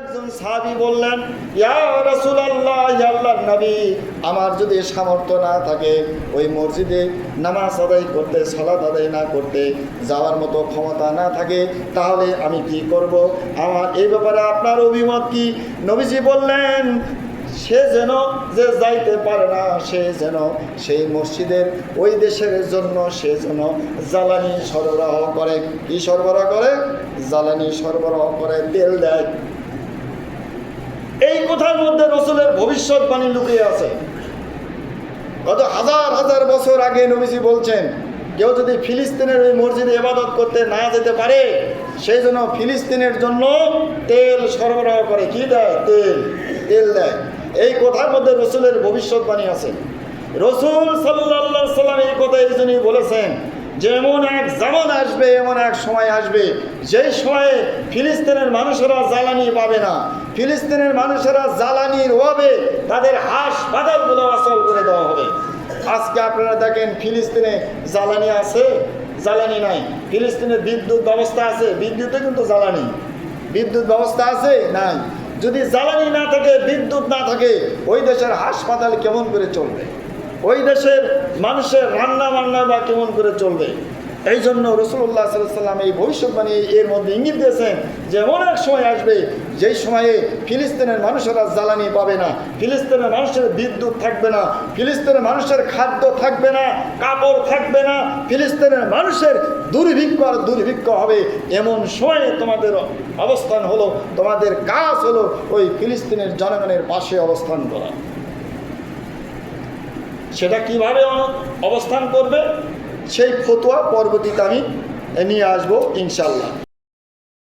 একজন সাহাবী বললেন, ইয়া রাসূলুল্লাহ, ইয়া আল্লাহর নবী, আমার যদি সামর্থ্য না থাকে ওই মসজিদে নামাজ আদায় করতে, সালাত আদায় না করতে যাওয়ার মতো ক্ষমতা না থাকে, তাহলে আমি কি করব? আমার এই ব্যাপারে আপনার অভিমত কি? নবীজি বললেন, সে যেন যে যাইতে পারে না, সে যেন সেই মসজিদের ওই দেশের জন্য সে যেন জ্বালানি সরবরাহ করে। কি সরবরাহ করে? জ্বালানি সরবরাহ করে, তেল দেয়। এই কথার মধ্যে রসুলের ভবিষ্যৎবাণী লুকিয়ে আছে। কত হাজার হাজার বছর আগে নবীজি বলছেন, কেউ যদি ফিলিস্তিনের ওই মসজিদে ইবাদত করতে না যেতে পারে, সেই জন্য ফিলিস্তিনের জন্য তেল সরবরাহ করে। কি দেয়? তেল দেয়। এই কথার মধ্যে রসুলের ভবিষ্যৎবাণী আছে। রসুল সাল্লাল্লাহু আলাইহি সাল্লাম এই কথা এই জন্যই বলেছেন যে এমন এক জামান আসবে, এমন এক সময় আসবে, যেই সময়ে ফিলিস্তিনের মানুষেরা জ্বালানি পাবে না। ফিলিস্তিনের মানুষেরা জ্বালানির অভাবে তাদের হাসপাতালগুলো অচল করে দেওয়া হবে। আজকে আপনারা দেখেন, ফিলিস্তিনে জ্বালানি আছে? জ্বালানি নাই। ফিলিস্তিনের বিদ্যুৎ ব্যবস্থা আছে? বিদ্যুতে কিন্তু জ্বালানি। বিদ্যুৎ ব্যবস্থা আছে? নাই। যদি জ্বালানি না থাকে, বিদ্যুৎ না থাকে, ওই দেশের হাসপাতাল কেমন করে চলবে? ওই দেশের মানুষের রান্না বান্না বা কেমন করে চলবে? এই জন্য রাসূলুল্লাহ সাল্লাল্লাহু আলাইহি ওয়াসাল্লাম এই ভবিষ্যৎবাণী এর মধ্যে ইঙ্গিত দিয়েছেন যে এমন এক সময় আসবে, যেই সময়ে ফিলিস্তিনের মানুষেরা জ্বালানি পাবে না, ফিলিস্তিনের মানুষের বিদ্যুৎ থাকবে না, ফিলিস্তিনের মানুষের খাদ্য থাকবে না, কাপড় থাকবে না, ফিলিস্তিনের মানুষের দুর্ভিক্ষ আর দুর্ভিক্ষ হবে। এমন সময়ে তোমাদের অবস্থান হলো, তোমাদের কাজ হলো ওই ফিলিস্তিনের জনগণের পাশে অবস্থান করা। সেটা কিভাবে অবস্থান করবে, সেই ফতোয়া পরবর্তীতে আমি নিয়ে আসবো ইনশাআল্লাহ।